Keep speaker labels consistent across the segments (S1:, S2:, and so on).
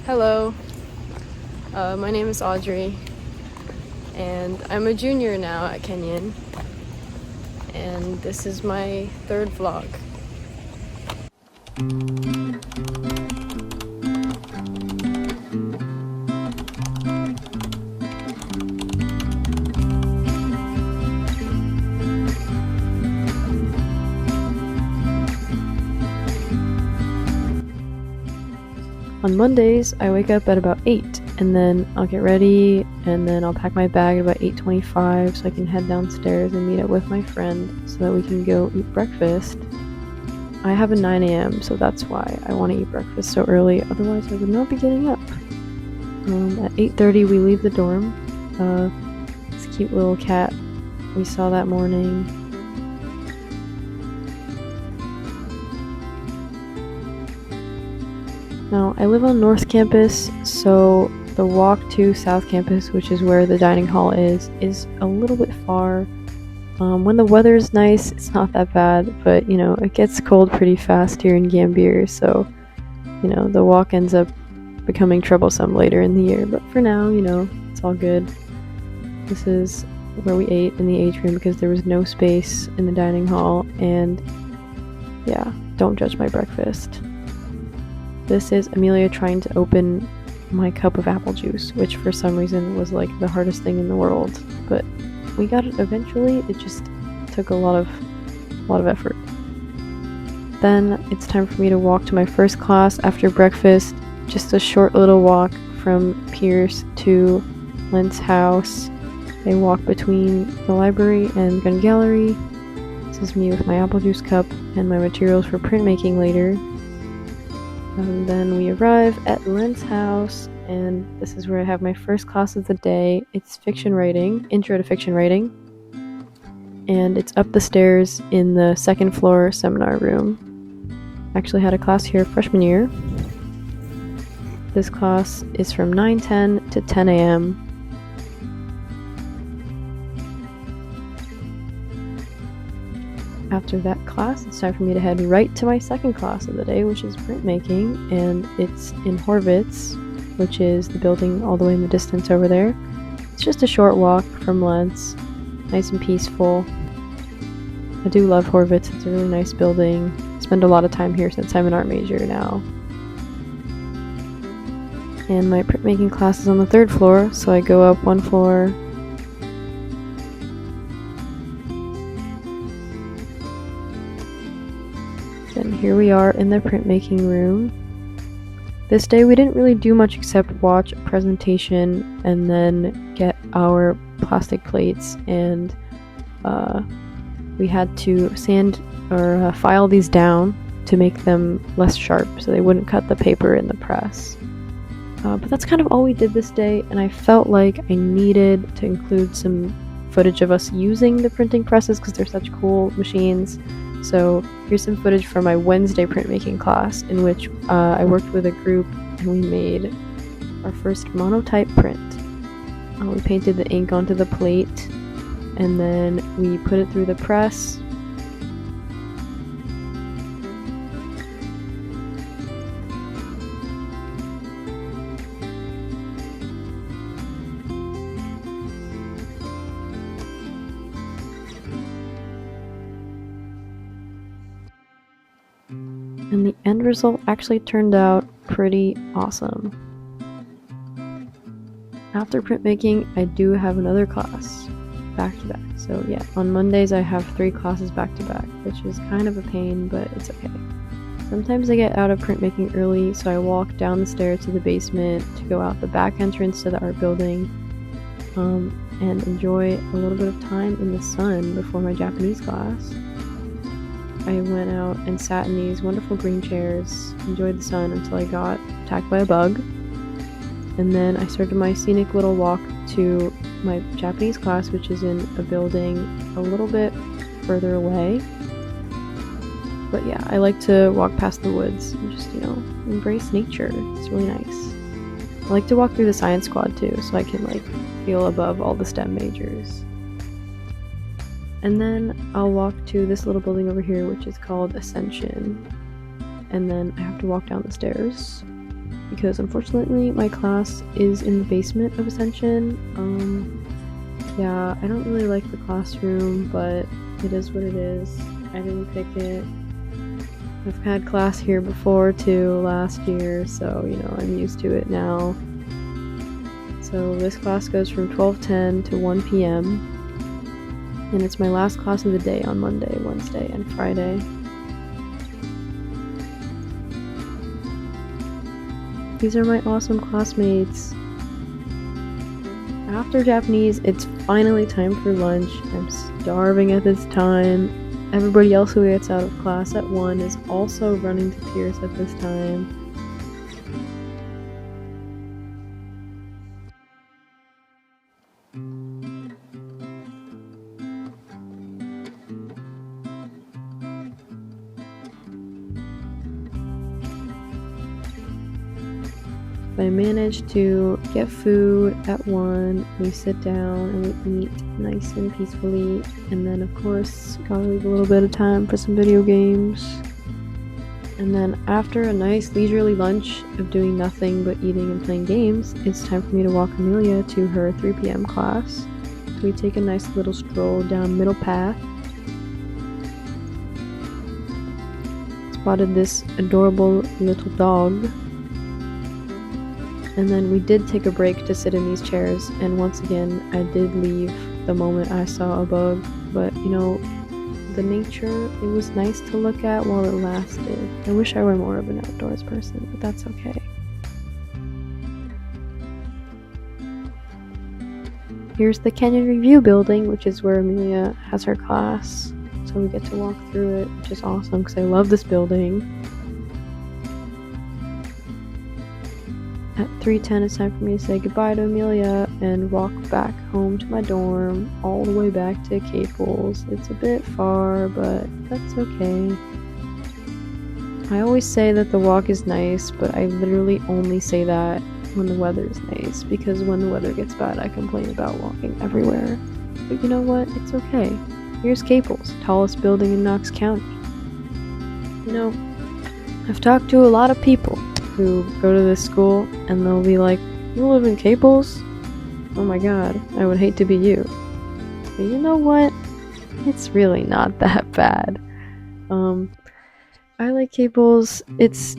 S1: Hello, my name is Audrey, and I'm a junior now at Kenyon, and this is my third vlog. On Mondays, I wake up at about 8, and then I'll get ready, and then I'll pack my bag at about 8:25 so I can head downstairs and meet up with my friend so that we can go eat breakfast. I have a 9 a.m., so that's why I want to eat breakfast so early, otherwise I would not be getting up. At 8:30, we leave the dorm. This cute little cat we saw that morning. Now, I live on North Campus, so the walk to South Campus, which is where the dining hall is a little bit far. When the weather's nice, it's not that bad, but, it gets cold pretty fast here in Gambier, so, the walk ends up becoming troublesome later in the year. But for now, it's all good. This is where we ate in the atrium because there was no space in the dining hall, and, yeah, don't judge my breakfast. This is Amelia trying to open my cup of apple juice, which for some reason was like the hardest thing in the world, but we got it eventually. It just took a lot of effort. Then it's time for me to walk to my first class after breakfast, just a short little walk from Pierce to Lent's house. I walk between the library and gun gallery. This is me with my apple juice cup and my materials for printmaking later. And then we arrive at Lent's house, and this is where I have my first class of the day. It's fiction writing, intro to fiction writing, and it's up the stairs in the second floor seminar room. I actually had a class here freshman year. This class is from 9:10 to 10 a.m. After that class, it's time for me to head right to my second class of the day, which is printmaking, and it's in Horvitz, which is the building all the way in the distance over there. It's just a short walk from Lentz, nice and peaceful. I do love Horvitz, it's a really nice building. I spend a lot of time here since I'm an art major now. And my printmaking class is on the third floor, so I go up one floor. Then here we are in the printmaking room. This day we didn't really do much except watch a presentation and then get our plastic plates, and we had to sand or file these down to make them less sharp so they wouldn't cut the paper in the press. But that's kind of all we did this day, and I felt like I needed to include some footage of us using the printing presses because they're such cool machines. So here's some footage from my Wednesday printmaking class, in which I worked with a group and we made our first monotype print. We painted the ink onto the plate, and then we put it through the press. And the end result actually turned out pretty awesome. After printmaking, I do have another class back to back. So yeah, on Mondays I have 3 classes back to back, which is kind of a pain, but it's okay. Sometimes I get out of printmaking early, so I walk down the stairs to the basement to go out the back entrance to the art building, and enjoy a little bit of time in the sun before my Japanese class. I went out and sat in these wonderful green chairs, enjoyed the sun until I got attacked by a bug, and then I started my scenic little walk to my Japanese class, which is in a building a little bit further away. But yeah, I like to walk past the woods and just, embrace nature. It's really nice. I like to walk through the science squad too, so I can feel above all the STEM majors. And then I'll walk to this little building over here, which is called Ascension. And then I have to walk down the stairs. because unfortunately my class is in the basement of Ascension. Yeah, I don't really like the classroom, but it is what it is. I didn't pick it. I've had class here before too last year, so you know, I'm used to it now. So this class goes from 12:10 to 1 p.m. and it's my last class of the day on Monday, Wednesday, and Friday. These are my awesome classmates. After Japanese, it's finally time for lunch. I'm starving at this time. Everybody else who gets out of class at 1 is also running to Pierce at this time. I managed to get food at 1, we sit down and we eat nice and peacefully, and then of course gotta leave a little bit of time for some video games. And then after a nice leisurely lunch of doing nothing but eating and playing games, it's time for me to walk Amelia to her 3 p.m. class. So we take a nice little stroll down Middle Path. Spotted this adorable little dog. And then we did take a break to sit in these chairs, and once again, I did leave the moment I saw a bug, but you know, the nature, it was nice to look at while it lasted. I wish I were more of an outdoors person, but that's okay. Here's the Kenyon Review building, which is where Amelia has her class, so we get to walk through it, which is awesome because I love this building. At 3:10, it's time for me to say goodbye to Amelia and walk back home to my dorm, all the way back to Caples. It's a bit far, but that's okay. I always say that the walk is nice, but I literally only say that when the weather is nice, because when the weather gets bad, I complain about walking everywhere. But you know what? It's okay. Here's Caples, tallest building in Knox County. You know, I've talked to a lot of people who go to this school and they'll be like, "You live in Caples? Oh my god, I would hate to be you." But you know what? It's really not that bad. I like Caples. It's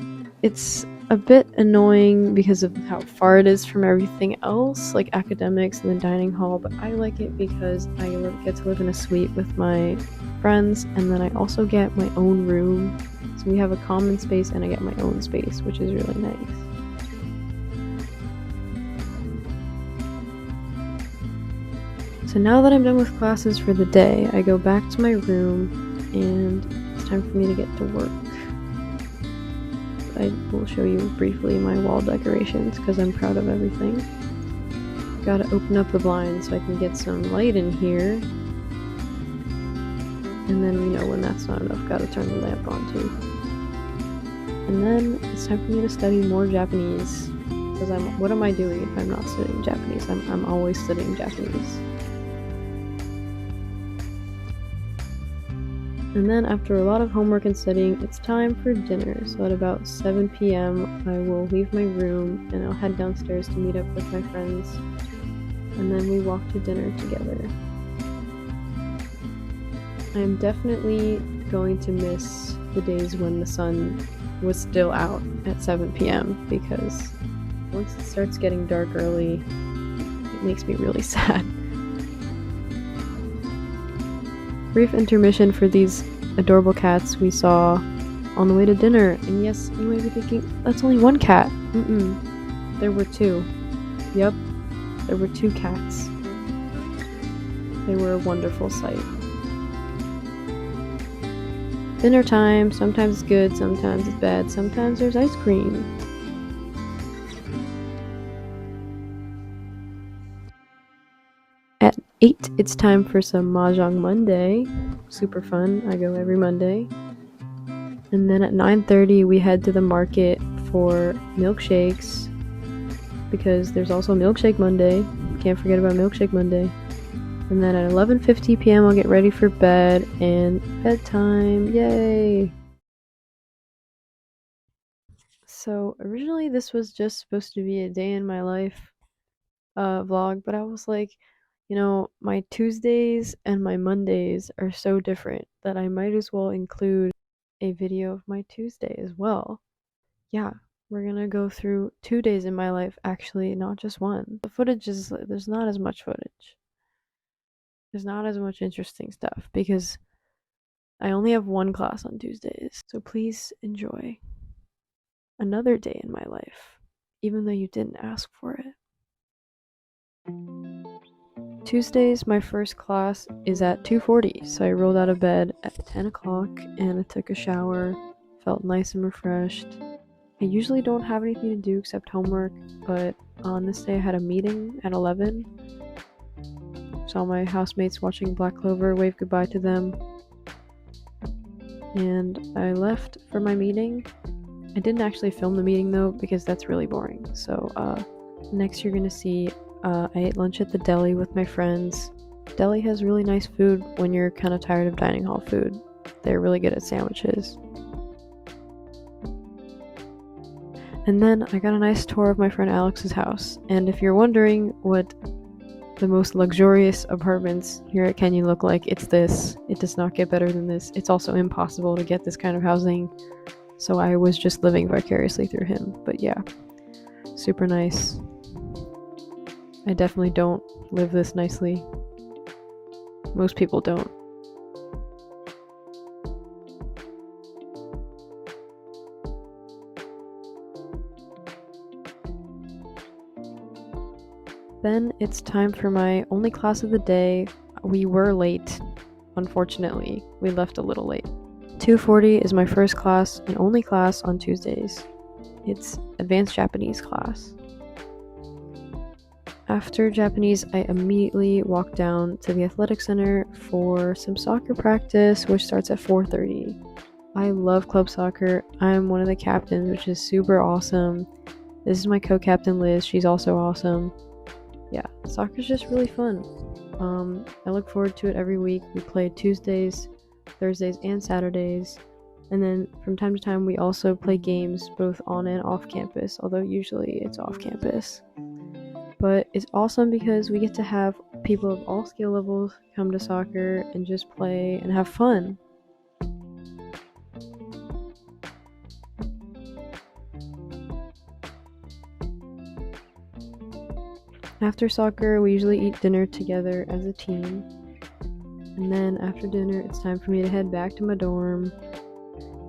S1: a bit annoying because of how far it is from everything else, like academics and the dining hall, but I like it because I get to live in a suite with my friends, and then I also get my own room. So we have a common space and I get my own space, which is really nice. So now that I'm done with classes for the day, I go back to my room and it's time for me to get to work. I will show you briefly my wall decorations because I'm proud of everything. Gotta open up the blinds so I can get some light in here. And then, you know, when that's not enough, gotta turn the lamp on too. And then it's time for me to study more Japanese, because what am I doing if I'm not studying Japanese? I'm always studying Japanese. And then after a lot of homework and studying, it's time for dinner. So at about 7 p.m. I will leave my room and I'll head downstairs to meet up with my friends. And then we walk to dinner together. I am definitely going to miss the days when the sun was still out at 7 p.m. because once it starts getting dark early, it makes me really sad. Brief intermission for these adorable cats we saw on the way to dinner. And yes, you might be thinking, that's only one cat. There were 2. Yep, there were 2 cats. They were a wonderful sight. Dinner time, sometimes it's good, sometimes it's bad, sometimes there's ice cream. At 8, it's time for some Mahjong Monday. Super fun, I go every Monday. And then at 9:30 we head to the market for milkshakes, because there's also Milkshake Monday. Can't forget about Milkshake Monday. And then at 11:50 p.m. I'll get ready for bed, and bedtime, yay! So originally this was just supposed to be a day in my life vlog, but I was like, you know, my Tuesdays and my Mondays are so different that I might as well include a video of my Tuesday as well. Yeah, we're gonna go through 2 days in my life, actually, not just one. The footage is, there's not as much footage. There's not as much interesting stuff because I only have one class on Tuesdays. So please enjoy another day in my life, even though you didn't ask for it. Tuesdays, my first class is at 2:40, so I rolled out of bed at 10 o'clock and I took a shower, felt nice and refreshed. I usually don't have anything to do except homework, but on this day I had a meeting at 11. Saw my housemates watching Black Clover, waved goodbye to them, and I left for my meeting. I didn't actually film the meeting though because that's really boring. So next you're gonna see I ate lunch at the deli with my friends. Deli has really nice food when you're kind of tired of dining hall food. They're really good at sandwiches. And then I got a nice tour of my friend Alex's house. And if you're wondering what the most luxurious apartments here at Kenyon look like, it's this. It does not get better than this. It's also impossible to get this kind of housing, so I was just living vicariously through him. But yeah, super nice. I definitely don't live this nicely. Most people don't. Then it's time for my only class of the day. We were late, unfortunately. We left a little late. 2:40 is my first class and only class on Tuesdays. It's advanced Japanese class. After Japanese, I immediately walked down to the athletic center for some soccer practice, which starts at 4:30. I love club soccer. I'm one of the captains, which is super awesome. This is my co-captain Liz. She's also awesome. Yeah, soccer's just really fun. I look forward to it every week. We play Tuesdays, Thursdays, and Saturdays. And then from time to time, we also play games both on and off campus, although usually it's off campus. But it's awesome because we get to have people of all skill levels come to soccer and just play and have fun. After soccer, we usually eat dinner together as a team. And then after dinner, it's time for me to head back to my dorm.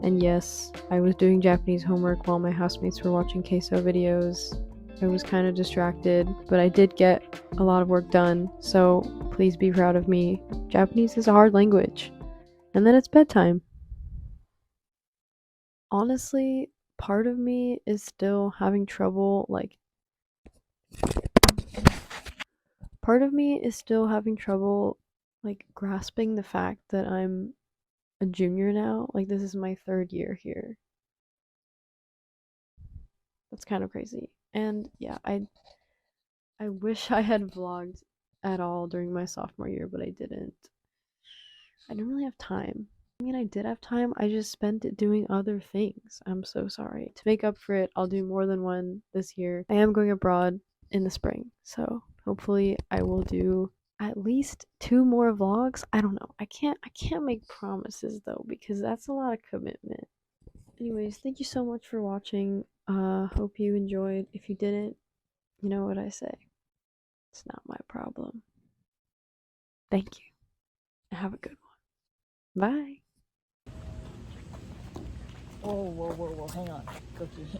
S1: And yes, I was doing Japanese homework while my housemates were watching queso videos. I was kind of distracted, but I did get a lot of work done, so please be proud of me. Japanese is a hard language. And then it's bedtime. Honestly, part of me is still having trouble, grasping the fact that I'm a junior now. Like, this is my 3rd year here. That's kind of crazy. And yeah, I wish I had vlogged at all during my sophomore year, but I didn't. I didn't really have time. I mean, I did have time, I just spent it doing other things. I'm so sorry. To make up for it, I'll do more than one this year. I am going abroad in the spring, so hopefully I will do at least 2 more vlogs. I don't know. I can't make promises though, because that's a lot of commitment. Anyways, thank you so much for watching. Hope you enjoyed. If you didn't, you know what I say. It's not my problem. Thank you. Have a good one. Bye.
S2: Whoa, whoa, whoa, whoa, hang on, Cookie.